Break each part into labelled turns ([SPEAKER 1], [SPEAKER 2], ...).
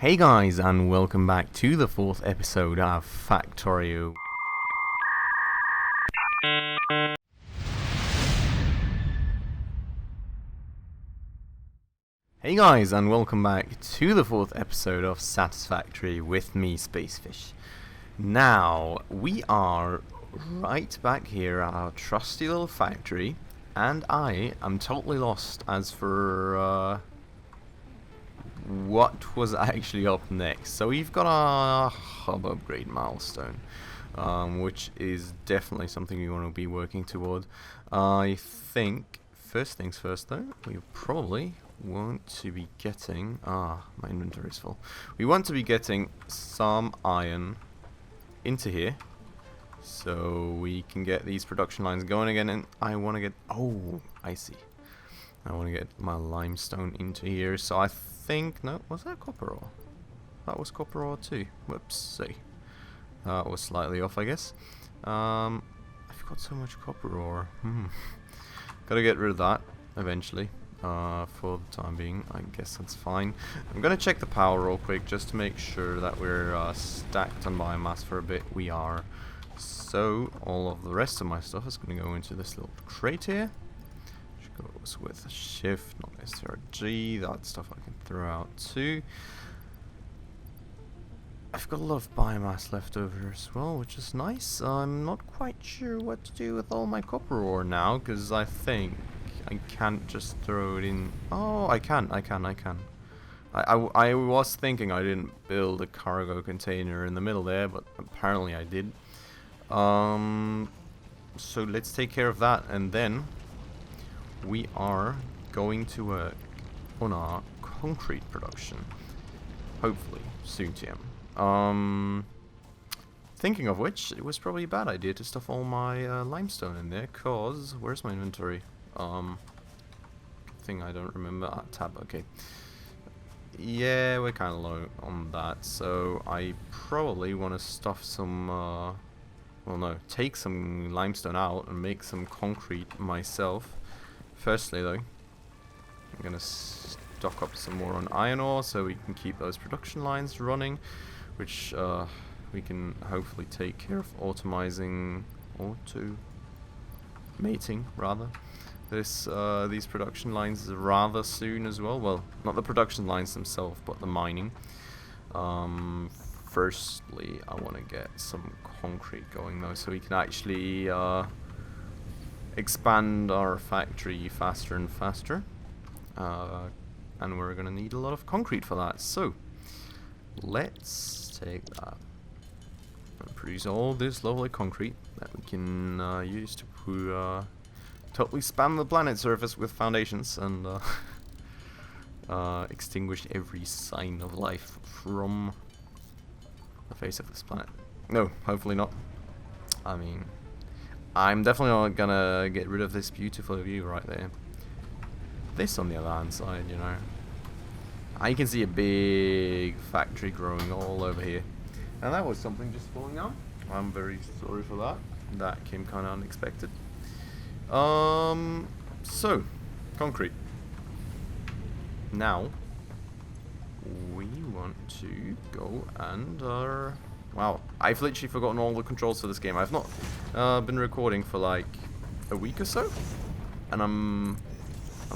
[SPEAKER 1] Hey guys, and welcome back to the fourth episode of Factorio. Hey guys, and welcome back to the fourth episode of Satisfactory with me, Spacefish. Now, we are right back here at our trusty little factory, and I am totally lost as for what was actually up next. So we've got a hub upgrade milestone, which is definitely something we want to be working toward. I think first things first though, we probably want to be getting my inventory's full. We want to be getting some iron into here so we can get these production lines going again, and I want to get I see, I want to get my limestone into here. So I think, no, was that copper ore? That was copper ore too. Whoopsie. That was slightly off, I guess. I've got so much copper ore. Gotta get rid of that eventually. For the time being, I guess that's fine. I'm gonna check the power real quick just to make sure that we're stacked on biomass for a bit. We are. So all of the rest of my stuff is gonna go into this little crate here. Goes with a shift, not necessarily G. That stuff I can throw out too. I've got a lot of biomass left over as well, which is nice. I'm not quite sure what to do with all my copper ore now, because I think I can't just throw it in. Oh, I can. I was thinking I didn't build a cargo container in the middle there, but apparently I did. So let's take care of that, and then we are going to work on our concrete production, hopefully soon, TM. Thinking of which, it was probably a bad idea to stuff all my limestone in there, cause where's my inventory? Thing I don't remember. Tab. Okay. Yeah, we're kind of low on that, so I probably want to stuff some. Well, no, take some limestone out and make some concrete myself. Firstly though, I'm gonna stock up some more on iron ore so we can keep those production lines running, which we can hopefully take care of automating rather these production lines rather soon as well. Well, not the production lines themselves, but the mining. Firstly, I want to get some concrete going though, so we can actually expand our factory faster and faster, and we're gonna need a lot of concrete for that. So let's take that and produce all this lovely concrete that we can use to totally spam the planet's surface with foundations and extinguish every sign of life from the face of this planet. No, hopefully not. I mean, I'm definitely not gonna get rid of this beautiful view right there. This on the other hand side, you know, I can see a big factory growing all over here. And that was something just falling down. I'm very sorry for that. That came kind of unexpected. So, concrete. Now, we want to go and wow, I've literally forgotten all the controls for this game. I've not been recording for like a week or so, and I'm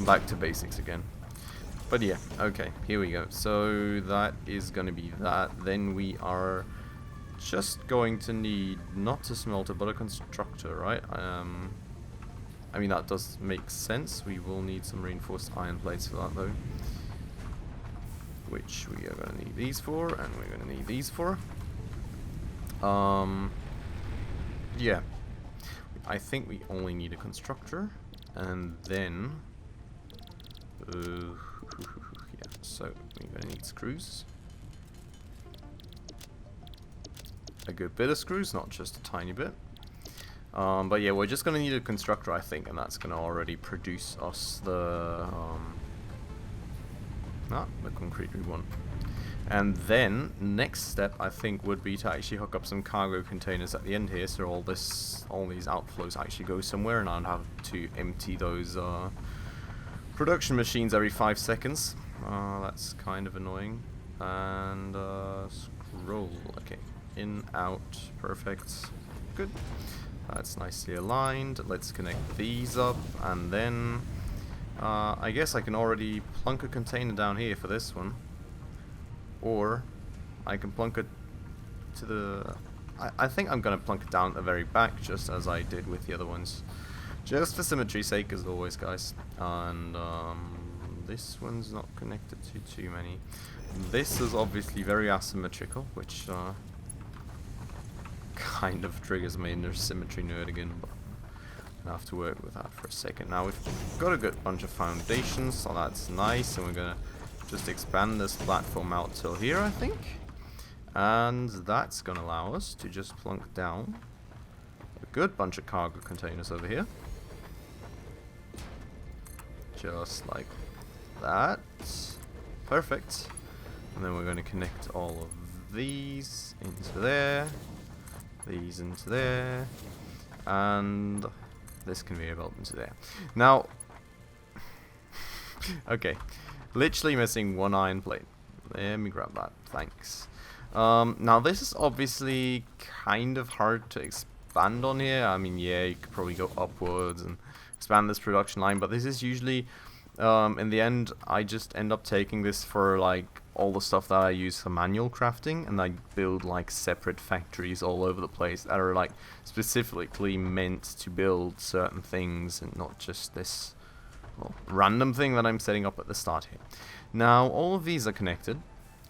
[SPEAKER 1] back to basics again. But yeah, okay, here we go. So that is gonna be that. Then we are just going to need not a smelter but a constructor, right? I mean, that does make sense. We will need some reinforced iron plates for that though, which we are gonna need these for, and we're gonna need these for. Yeah, I think we only need a constructor, and then yeah, so we're gonna need screws, a good bit of screws, not just a tiny bit. But yeah, we're just gonna need a constructor, I think, and that's gonna already produce us the concrete we want. And then next step, I think, would be to actually hook up some cargo containers at the end here, so all these outflows actually go somewhere, and I'd have to empty those production machines every 5 seconds. That's kind of annoying. And scroll. Okay, in, out, perfect, good. That's nicely aligned. Let's connect these up, and then I guess I can already plunk a container down here for this one, or I can plunk it to the... I think I'm gonna plunk it down at the very back, just as I did with the other ones, just for symmetry's sake, as always, guys. And this one's not connected to too many. This is obviously very asymmetrical, which kind of triggers my inner symmetry nerd again, but I have to work with that for a second. Now we've got a good bunch of foundations, so that's nice, and we're gonna just expand this platform out till here, I think. And that's gonna allow us to just plunk down a good bunch of cargo containers over here. Just like that. Perfect. And then we're going to connect all of these into there, these into there, and this conveyor belt into there. Now, okay, literally missing one iron plate. Let me grab that, thanks. Now this is obviously kind of hard to expand on here. I mean, yeah, you could probably go upwards and expand this production line, but this is usually, in the end, I just end up taking this for like all the stuff that I use for manual crafting, and I build like separate factories all over the place that are like specifically meant to build certain things, and not just this random thing that I'm setting up at the start here. Now all of these are connected.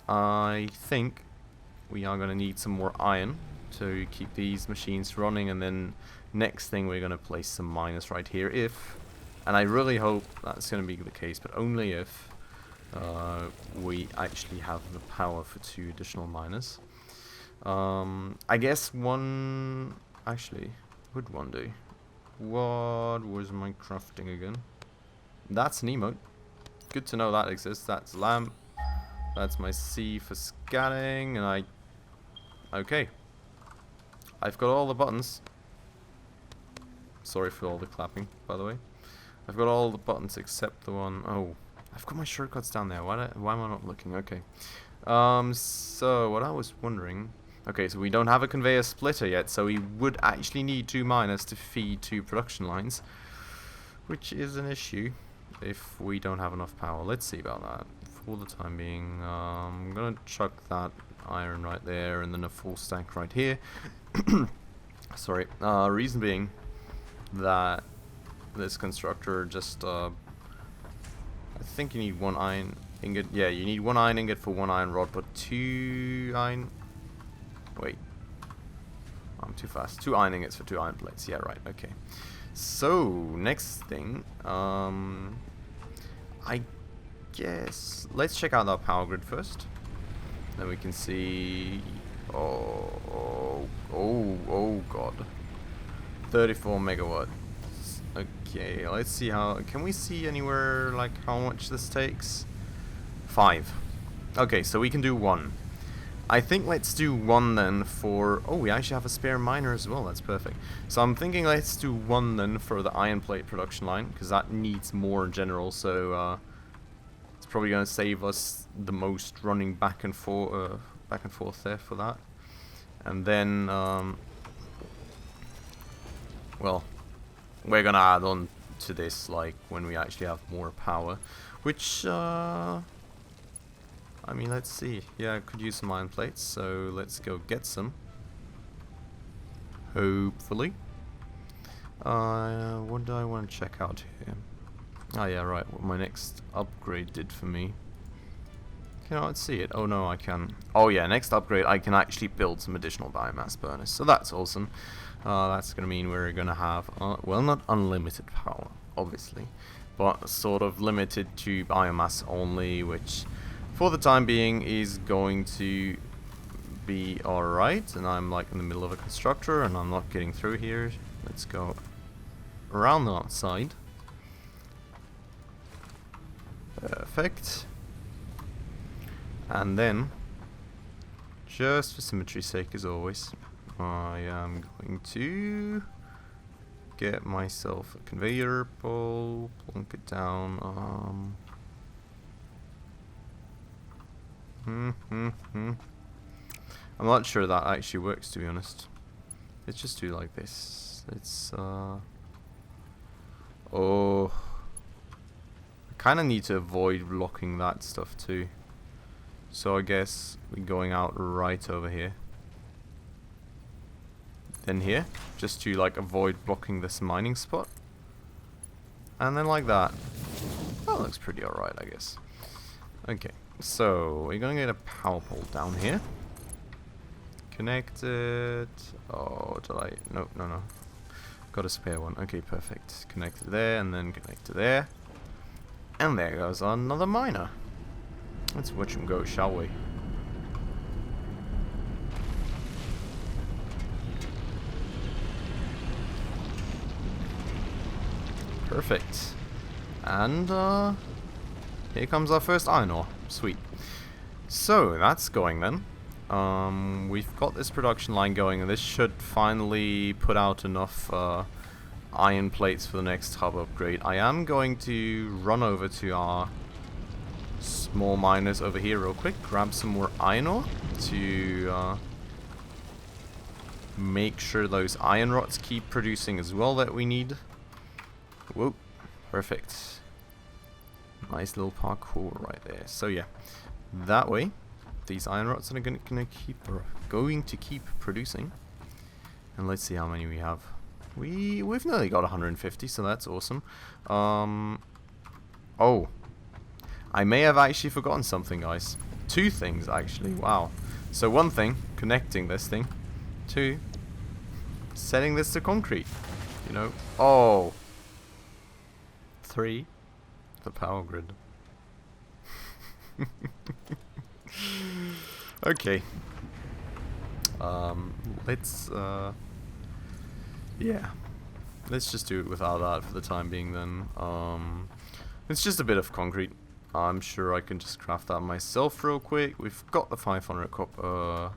[SPEAKER 1] I think we are going to need some more iron to keep these machines running, and then next thing we're going to place some miners right here, and I really hope that's going to be the case, but only if we actually have the power for 2 additional miners. I guess one... Actually, would one do? What was my crafting again? That's an emote. Good to know that exists. That's lamp. That's my C for scanning, and I... Okay. I've got all the buttons. Sorry for all the clapping, by the way. I've got all the buttons except the one... Oh, I've got my shortcuts down there. Why am I not looking? Okay. So what I was wondering... Okay, so we don't have a conveyor splitter yet, so we would actually need 2 miners to feed 2 production lines, which is an issue if we don't have enough power. Let's see about that. For the time being, I'm gonna chuck that iron right there, and then a full stack right here. Sorry. Reason being that this constructor just I think you need 1 iron ingot. Yeah, you need 1 iron ingot for 1 iron rod, but 2 iron... Wait. I'm too fast. 2 iron ingots for 2 iron plates. Yeah, right. Okay. So, next thing, I guess let's check out our power grid first. Then we can see... Oh god. 34 megawatts. Okay, let's see how... Can we see anywhere, like, how much this takes? 5. Okay, so we can do 1. I think let's do 1 then for... Oh, we actually have a spare miner as well. That's perfect. So I'm thinking let's do 1 then for the iron plate production line, because that needs more in general, so it's probably going to save us the most running back and forth there for that. And then, well, we're going to add on to this, like, when we actually have more power, which, I mean, let's see. Yeah, I could use some iron plates, so let's go get some. Hopefully. What do I want to check out here? Oh yeah, right, what my next upgrade did for me. Can I see it? Oh no, I can. Oh yeah, next upgrade, I can actually build some additional biomass burners, so that's awesome. That's going to mean we're going to have, well, not unlimited power, obviously, but sort of limited to biomass only, which... for the time being is going to be alright, and I'm like in the middle of a constructor and I'm not getting through here. Let's go around the outside. Perfect. And then, just for symmetry's sake as always, I am going to get myself a conveyor pole, plunk it down, I'm not sure that actually works, to be honest. Let's just do like this. Let's oh, I kind of need to avoid blocking that stuff too. So I guess we're going out right over here. Then here, just to like avoid blocking this mining spot. And then like that. That looks pretty alright, I guess. Okay, so we're gonna get a power pole down here. Connect it. Oh, did I? No. Got a spare one. Okay, perfect. Connect it there, and then connect to there. And there goes another miner. Let's watch him go, shall we? Perfect. And here comes our first iron ore. Sweet. So that's going then. We've got this production line going, and this should finally put out enough iron plates for the next hub upgrade. I am going to run over to our small miners over here real quick, grab some more iron ore to make sure those iron rods keep producing as well that we need. Whoa, perfect. Nice little parkour right there. So yeah, that way these iron rods are going to keep producing. And let's see how many we have. We've nearly got 150, so that's awesome. Oh, I may have actually forgotten something, guys. Two things actually. Wow. So one thing, connecting this thing. Two, setting this to concrete. You know. Oh. Three, the power grid. Okay. Let's yeah. Let's just do it without that for the time being then. It's just a bit of concrete. I'm sure I can just craft that myself real quick. We've got the 500 copper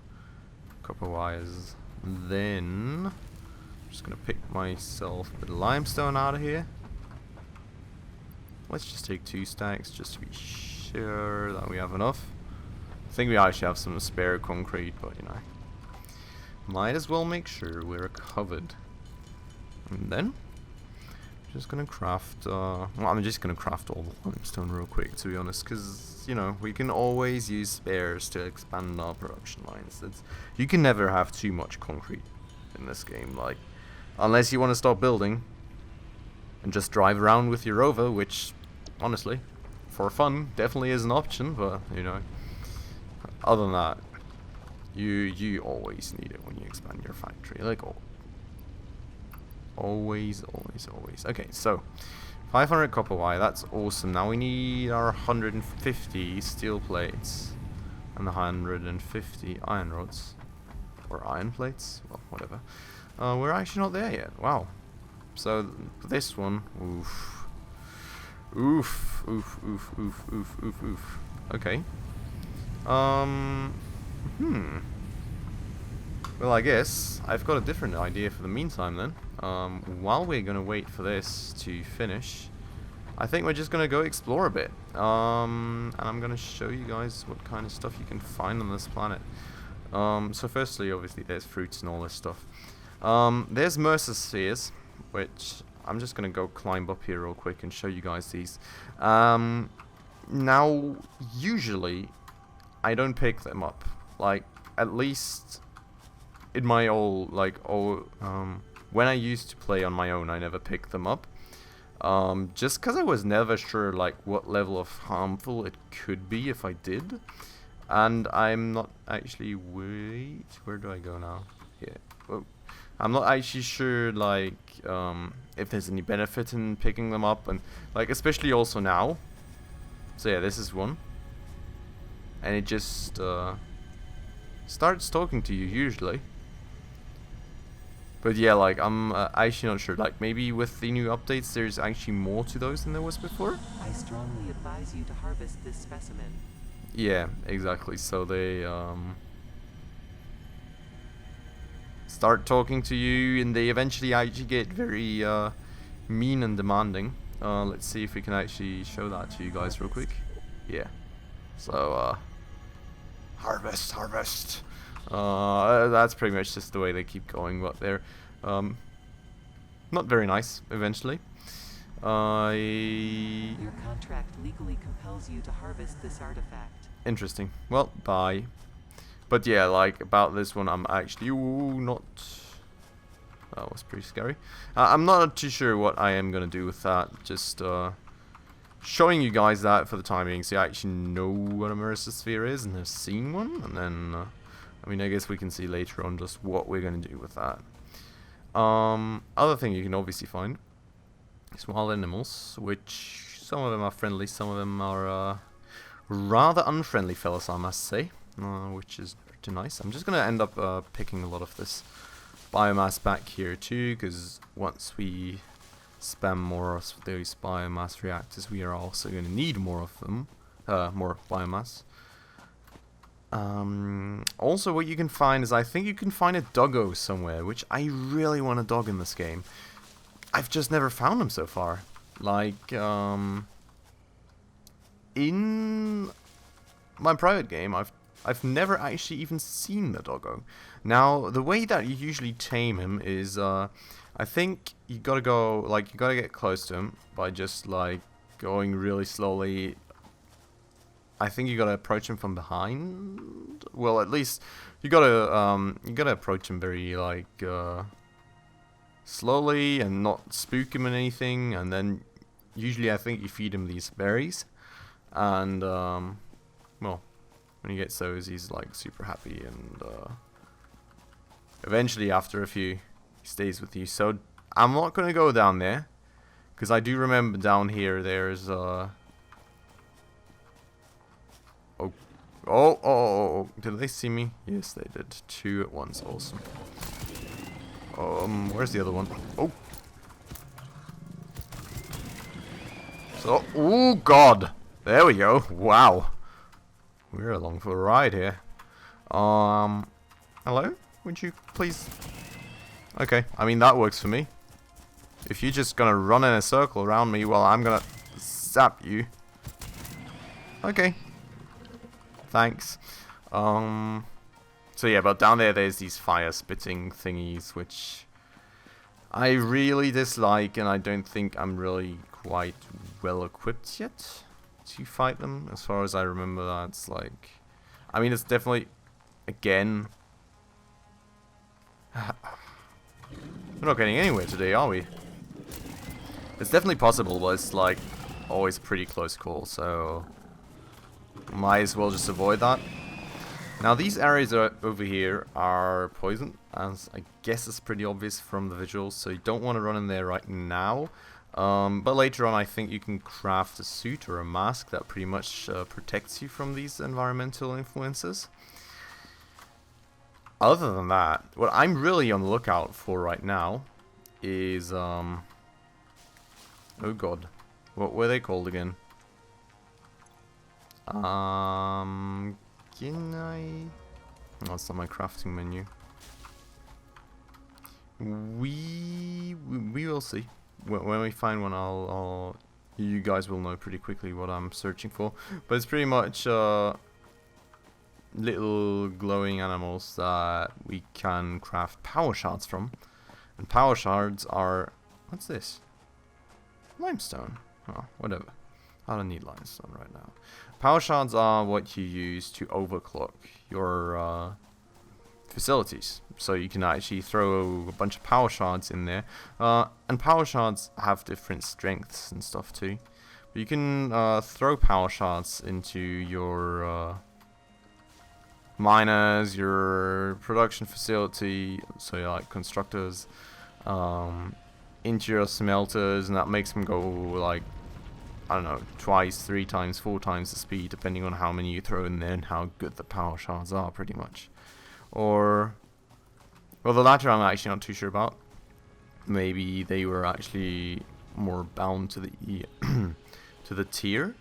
[SPEAKER 1] wires. Then I'm just gonna pick myself a bit of limestone out of here. Let's just take 2 stacks just to be sure that we have enough. I think we actually have some spare concrete, but you know, might as well make sure we're covered. And then I'm just gonna craft. Well, I'm just gonna craft all the limestone real quick, to be honest, because you know we can always use spares to expand our production lines. You can never have too much concrete in this game, like unless you want to stop building and just drive around with your rover, which honestly, for fun, definitely is an option. But you know, other than that, you always need it when you expand your factory. Like always. Okay, so 500 copper wire. That's awesome. Now we need our 150 steel plates and the 150 iron rods or iron plates. Well, whatever. We're actually not there yet. Wow. So this one, oof. Okay. Well, I guess I've got a different idea for the meantime then. While we're gonna wait for this to finish, I think we're just gonna go explore a bit. And I'm gonna show you guys what kind of stuff you can find on this planet. So firstly, obviously, there's fruits and all this stuff. There's Mercer spheres, which I'm just gonna go climb up here real quick and show you guys these. Now, usually, I don't pick them up. Like, at least in my when I used to play on my own, I never picked them up. Just because I was never sure, like, what level of harmful it could be if I did. And I'm not actually, wait, where do I go now? Yeah, whoa. I'm not actually sure, like, if there's any benefit in picking them up, and, like, especially also now. So yeah, this is one. And it just, starts talking to you, usually. But yeah, like, I'm actually not sure. Like, maybe with the new updates, there's actually more to those than there was before?
[SPEAKER 2] I strongly advise you to harvest this specimen.
[SPEAKER 1] Yeah, exactly. So they, start talking to you, and they eventually actually get very, mean and demanding. Let's see if we can actually show that to you guys real quick. Yeah. So, Harvest, harvest. That's pretty much just the way they keep going, but they're not very nice eventually.
[SPEAKER 2] Your contract legally compels you to harvest this artifact.
[SPEAKER 1] Interesting. Well, bye. But yeah, like about this one, I'm actually not. That was pretty scary. I'm not too sure what I am gonna do with that. Just showing you guys that for the time being, so you actually know what a immersive sphere is and have seen one, and then I mean, I guess we can see later on just what we're gonna do with that. Other thing you can obviously find is wild animals, which some of them are friendly, some of them are rather unfriendly fellas, I must say, which is pretty nice. I'm just gonna end up picking a lot of this biomass back here too, because once we spam more of those biomass reactors, we are also going to need more of them, more biomass. Also, what you can find is, I think you can find a doggo somewhere, which I really want a dog in this game. I've just never found them so far. Like, in my private game, I've never actually even seen the doggo. Now, the way that you usually tame him is, I think you gotta go, like, you gotta get close to him by just, like, going really slowly. I think you gotta approach him from behind. Well, at least you gotta approach him very, like, slowly and not spook him or anything. And then usually I think you feed him these berries, and well, when he gets those, he's like super happy, and eventually after a few, he stays with you. So I'm not gonna go down there, because I do remember down here there's oh, did they see me? Yes, they did. 2 at once, awesome. Where's the other one? Oh. So, oh god, there we go. Wow, we're along for a ride here. Hello? Would you please? Okay, I mean, that works for me. If you're just gonna run in a circle around me, well, I'm gonna zap you. Okay. Thanks. So yeah, but down there's these fire spitting thingies, which I really dislike, and I don't think I'm really quite well equipped yet to fight them. As far as I remember, that's like, I mean, it's definitely, again, we're not getting anywhere today, are we? It's definitely possible, but it's like always a pretty close call, so might as well just avoid that. Now these areas over here are poison, as I guess it's pretty obvious from the visuals, so you don't want to run in there right now. But later on I think you can craft a suit or a mask that pretty much protects you from these environmental influences. Other than that, what I'm really on the lookout for right now is, oh god, what were they called again? Can I? Oh, it's not my crafting menu. We will see. When we find one, you guys will know pretty quickly what I'm searching for. But it's pretty much little glowing animals that we can craft power shards from. And power shards are, what's this? Limestone. Oh, whatever. I don't need limestone right now. Power shards are what you use to overclock your facilities. So you can actually throw a bunch of power shards in there. And power shards have different strengths and stuff too. But you can throw power shards into your miners, your production facility, so you're like constructors, into your smelters, and that makes them go like, I don't know, twice, 3 times, 4 times the speed, depending on how many you throw in there and how good the power shards are, pretty much. Or, well, the latter I'm actually not too sure about. Maybe they were actually more bound to the to the tier,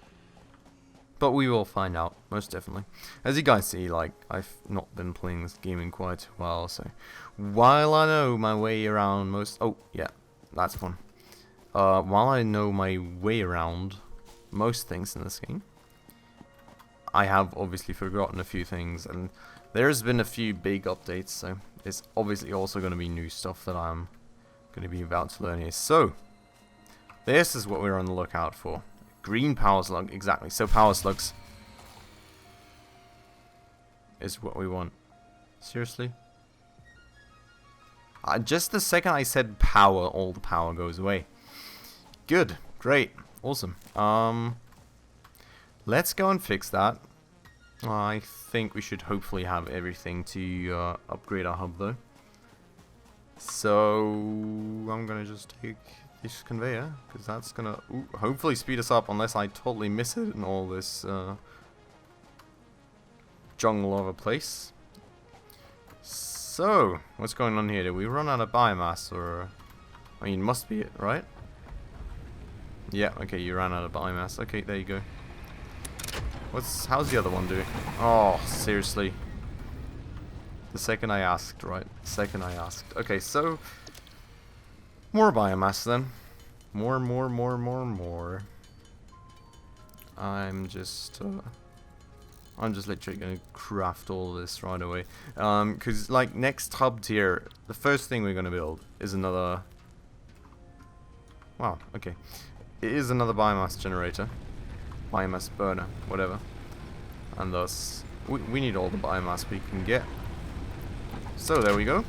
[SPEAKER 1] but we will find out, most definitely. As you guys see, like, I've not been playing this game in quite a while, so while I know my way around most, oh yeah, that's one. While I know my way around most things in this game, I have obviously forgotten a few things, and there's been a few big updates, so there's obviously also going to be new stuff that I'm going to be about to learn here. So, this is what we're on the lookout for. Green power slug, exactly. So power slugs is what we want. Seriously? Just the second I said power, all the power goes away. Good, great, awesome. Let's go and fix that. I think we should hopefully have everything to upgrade our hub though. So I'm gonna just take this conveyor, because that's gonna hopefully speed us up, unless I totally miss it in all this jungle of a place. So what's going on here? Did we run out of biomass, or I mean, must be it, right? Yeah, okay, you ran out of biomass. Okay, there you go. How's the other one doing? Oh, seriously. The second I asked, right? The second I asked. Okay, so more biomass then. More. I'm just literally gonna craft all this right away. Cause like next hub tier, the first thing we're gonna build is another. Wow. Okay, it is another biomass generator. Biomass burner, whatever. And thus, we need all the biomass we can get. So there we go.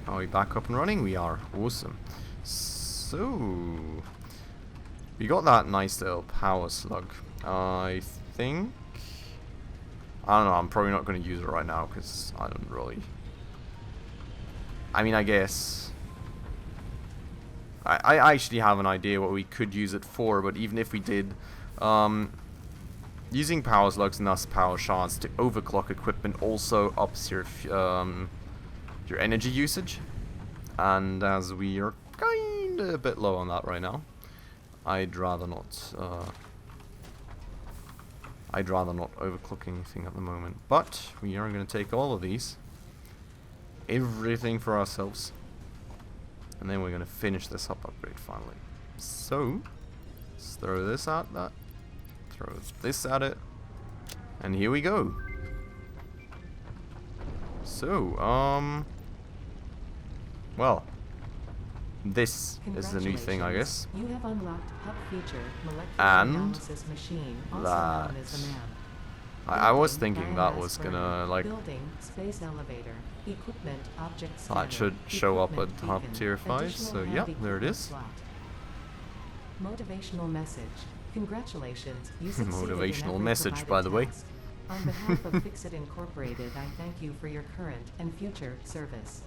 [SPEAKER 1] Are we back up and running? We are. Awesome. So we got that nice little power slug. I think. I don't know. I'm probably not going to use it right now because I don't really. I mean, I guess. I actually have an idea what we could use it for, but even if we did, using power slugs and thus power shards to overclock equipment also ups your energy usage, and as we are kind of a bit low on that right now, I'd rather not overclock anything at the moment. But we are going to take all of these, everything for ourselves. And then we're going to finish this hub upgrade finally. So, let's throw this at that. Throw this at it. And here we go. So, well, this is the new thing, I guess.
[SPEAKER 2] You have unlocked hub feature molecular
[SPEAKER 1] And
[SPEAKER 2] analysis machine, also
[SPEAKER 1] that.
[SPEAKER 2] known as a MAM.
[SPEAKER 1] I was thinking that was gonna, like,
[SPEAKER 2] Building, space elevator, equipment, object
[SPEAKER 1] that should show up at hub tier 5, so yeah, there it is.
[SPEAKER 2] Motivational message. Congratulations, you succeeded in
[SPEAKER 1] Motivational
[SPEAKER 2] every
[SPEAKER 1] message,
[SPEAKER 2] provided
[SPEAKER 1] by the way.
[SPEAKER 2] task. On behalf of Fixit Incorporated, I thank you for your current and future service.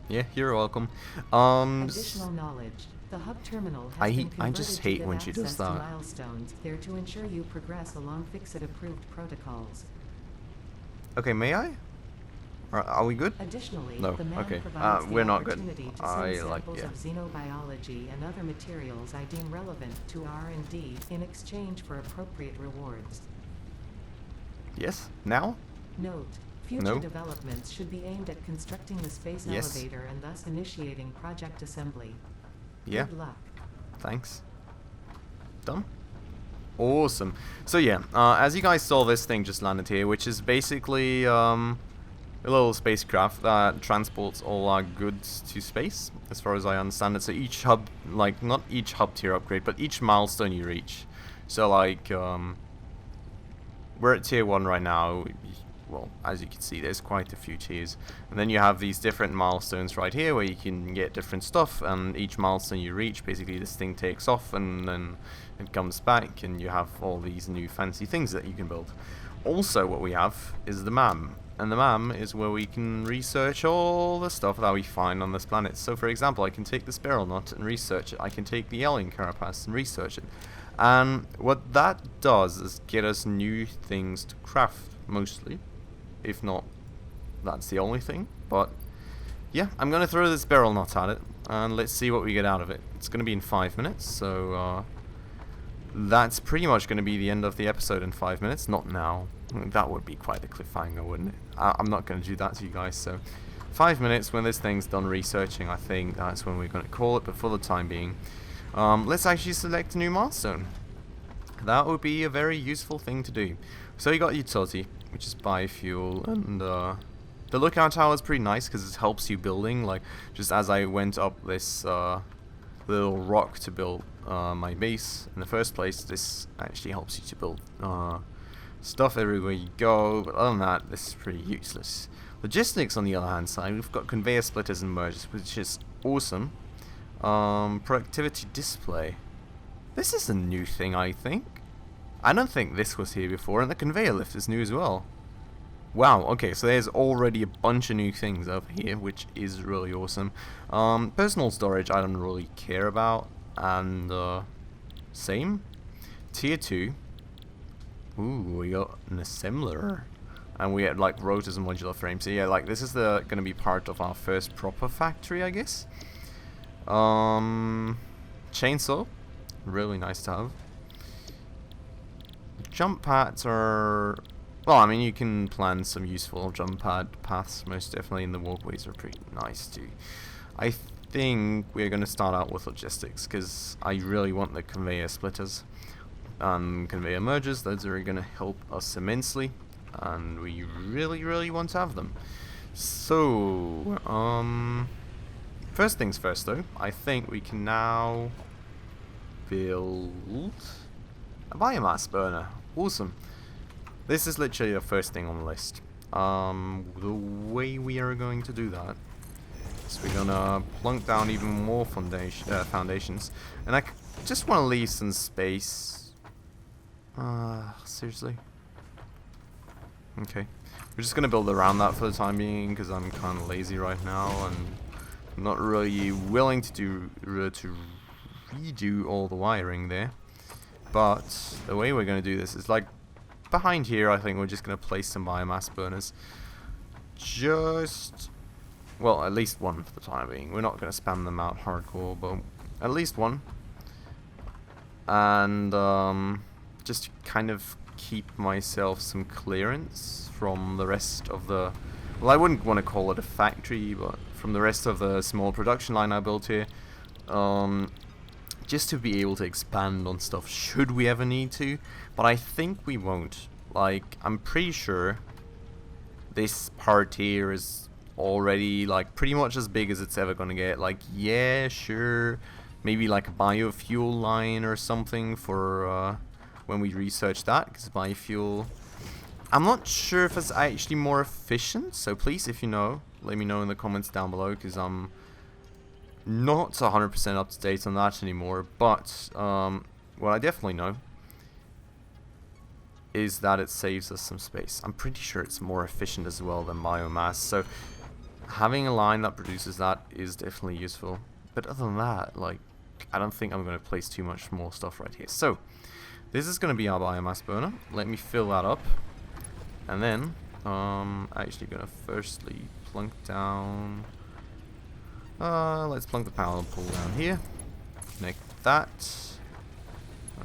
[SPEAKER 1] Yeah, you're welcome.
[SPEAKER 2] Additional knowledge. The hub terminal has been
[SPEAKER 1] I just
[SPEAKER 2] converted to
[SPEAKER 1] hate
[SPEAKER 2] give
[SPEAKER 1] when she does
[SPEAKER 2] access to
[SPEAKER 1] that.
[SPEAKER 2] milestones. They're to ensure you progress along Fixit-approved protocols.
[SPEAKER 1] Okay, may I? Are we good?
[SPEAKER 2] Additionally,
[SPEAKER 1] No,
[SPEAKER 2] the MAM
[SPEAKER 1] okay.
[SPEAKER 2] provides
[SPEAKER 1] We're
[SPEAKER 2] the
[SPEAKER 1] not good.
[SPEAKER 2] opportunity to
[SPEAKER 1] I
[SPEAKER 2] send
[SPEAKER 1] like,
[SPEAKER 2] samples
[SPEAKER 1] yeah.
[SPEAKER 2] of xenobiology and other materials I deem relevant to R&D in exchange for appropriate rewards.
[SPEAKER 1] Yes? Now?
[SPEAKER 2] Note: future
[SPEAKER 1] No.
[SPEAKER 2] developments should be aimed at constructing the space
[SPEAKER 1] Yes.
[SPEAKER 2] elevator and thus initiating project assembly.
[SPEAKER 1] Yeah.
[SPEAKER 2] Good luck.
[SPEAKER 1] Thanks. Done? Awesome. So yeah, as you guys saw, this thing just landed here, which is basically a little spacecraft that transports all our goods to space, as far as I understand it. So each hub, like, not each hub tier upgrade, but each milestone you reach. So like, we're at tier 1 right now. Well, as you can see, there's quite a few tiers. And then you have these different milestones right here where you can get different stuff, and each milestone you reach, basically this thing takes off and then it comes back and you have all these new fancy things that you can build. Also, what we have is the MAM. And the MAM is where we can research all the stuff that we find on this planet. So for example, I can take the spiral knot and research it. I can take the alien carapace and research it. And what that does is get us new things to craft, mostly. If not, that's the only thing. But yeah, I'm going to throw this barrel knot at it, and let's see what we get out of it. It's going to be in 5 minutes, so that's pretty much going to be the end of the episode in 5 minutes. Not now. That would be quite a cliffhanger, wouldn't it? I'm not going to do that to you guys, so 5 minutes when this thing's done researching, I think that's when we're going to call it. But for the time being, let's actually select a new milestone. that would be a very useful thing to do. So you got utility, which is biofuel, and the lookout tower is pretty nice because it helps you building. Like, just as I went up this little rock to build my base in the first place, this actually helps you to build stuff everywhere you go. But other than that, this is pretty useless. Logistics, on the other hand side, we've got conveyor splitters and mergers, which is awesome. Productivity display. This is a new thing, I think. I don't think this was here before, and the conveyor lift is new as well. Wow, okay, so there's already a bunch of new things over here, which is really awesome. Personal storage I don't really care about, and same. Tier 2. Ooh, we got an assembler. And we had like rotors and modular frames. So yeah, like this is gonna be part of our first proper factory, I guess. Chainsaw, really nice to have. Jump pads are, well, I mean, you can plan some useful jump pad paths, most definitely, and the walkways are pretty nice too. I think we're gonna start out with logistics because I really want the conveyor splitters and conveyor mergers. Those are gonna help us immensely, and we really want to have them. So, first things first though, I think we can now build a biomass burner. Awesome. This is literally the first thing on the list. The way we are going to do that is we're gonna plunk down even more foundations, and I just want to leave some space. Seriously? Okay. We're just gonna build around that for the time being because I'm kind of lazy right now and I'm not really willing to redo all the wiring there. But the way we're gonna do this is like behind here. I think we're just gonna place some biomass burners. Well, at least one for the time being. We're not gonna spam them out hardcore, but at least one. And just to kind of keep myself some clearance from the rest of the, well, I wouldn't want to call it a factory, but from the rest of the small production line I built here, just to be able to expand on stuff should we ever need to, but I think we won't. Like, I'm pretty sure this part here is already like pretty much as big as it's ever gonna get. Like, yeah, sure, maybe like a biofuel line or something for when we research that, because biofuel, I'm not sure if it's actually more efficient, so please, if you know, let me know in the comments down below, because I'm not 100% up to date on that anymore. But what I definitely know is that it saves us some space. I'm pretty sure it's more efficient as well than biomass, so having a line that produces that is definitely useful. But other than that, like, I don't think I'm going to place too much more stuff right here. So this is going to be our biomass burner. Let me fill that up, and then actually going to firstly plunk down. Let's plunk the power pole down here. Connect that,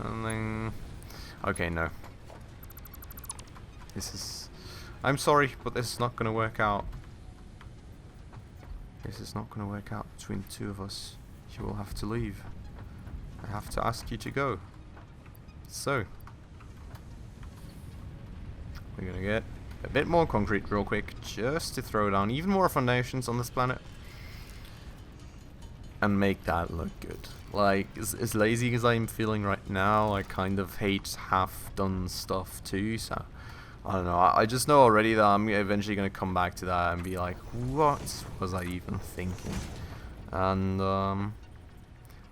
[SPEAKER 1] and then okay, no. This is, I'm sorry, but this is not going to work out. This is not going to work out between the two of us. You will have to leave. I have to ask you to go. So, we're going to get a bit more concrete real quick, just to throw down even more foundations on this planet. And make that look good. Like, as lazy as I'm feeling right now, I kind of hate half-done stuff too, so I don't know. I just know already that I'm eventually going to come back to that and be like, what was I even thinking? And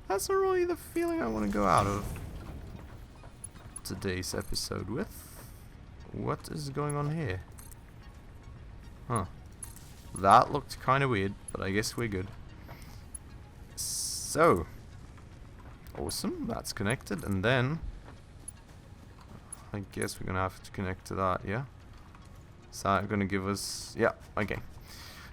[SPEAKER 1] that's not really the feeling I want to go out of today's episode with. What is going on here? Huh. That looked kind of weird, but I guess we're good. So, awesome, that's connected, and then I guess we're gonna have to connect to that, yeah? Is that gonna give us, yeah, okay.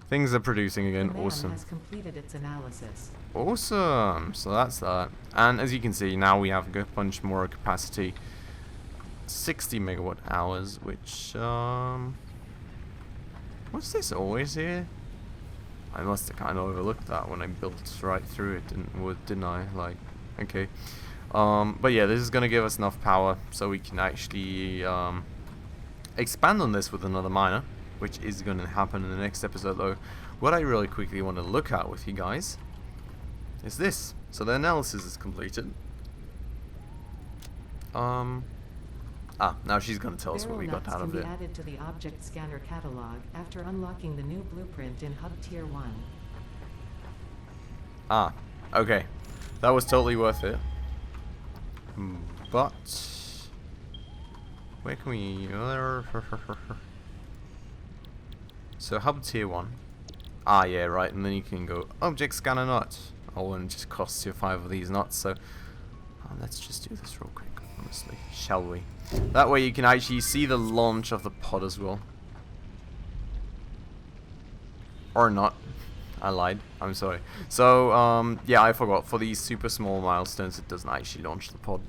[SPEAKER 1] Things are producing again, awesome.
[SPEAKER 2] Has completed its analysis.
[SPEAKER 1] Awesome, so that's that. And as you can see, now we have a bunch more capacity. 60 megawatt hours, which, was this always here? I must have kind of overlooked that when I built right through it, didn't I? Like, okay. But yeah, this is going to give us enough power so we can actually expand on this with another miner, which is going to happen in the next episode though. What I really quickly want to look at with you guys is this. So the analysis is completed. Now she's going to tell us what we got out of it.
[SPEAKER 2] Can be added to the object scanner catalog after unlocking the new blueprint in Hub Tier 1.
[SPEAKER 1] Okay. That was totally worth it. But where can we... So Hub Tier 1. Yeah, right, and then you can go object scanner not. Oh, and it just costs you 5 of these knots, so let's just do this real quick, honestly, shall we? That way you can actually see the launch of the pod as well. Or not. I lied. I'm sorry. So, yeah, I forgot. For these super small milestones, it doesn't actually launch the pod.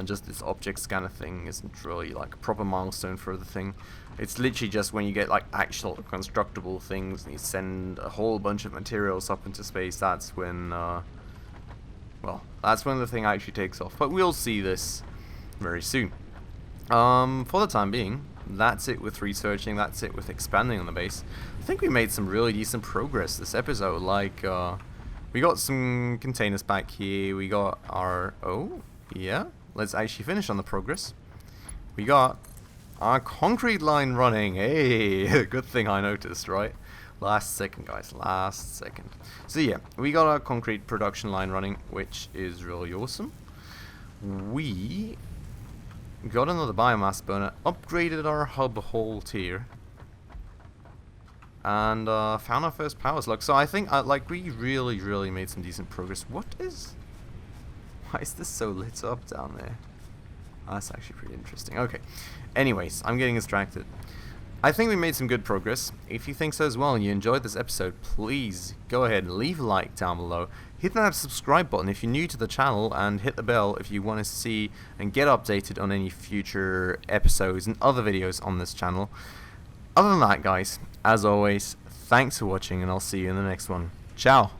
[SPEAKER 1] Just this object scanner thing isn't really like a proper milestone for the thing. It's literally just when you get like actual constructible things and you send a whole bunch of materials up into space, that's when, well, that's when the thing actually takes off. But we'll see this very soon. For the time being, that's it with researching, that's it with expanding on the base. I think we made some really decent progress this episode. Like, we got some containers back here, we got our... Oh, yeah, let's actually finish on the progress. We got our concrete line running. Hey, good thing I noticed, right? Last second, guys, last second. So yeah, we got our concrete production line running, which is really awesome. We got another biomass burner, upgraded our hub whole tier, and found our first power slug. So I think like we really made some decent progress. Why is this so lit up down there? That's actually pretty interesting. Okay, anyways, I'm getting distracted. I think we made some good progress. If you think so as well and you enjoyed this episode, please go ahead and leave a like down below. Hit that subscribe button if you're new to the channel, and hit the bell if you want to see and get updated on any future episodes and other videos on this channel. Other than that, guys, as always, thanks for watching, and I'll see you in the next one. Ciao!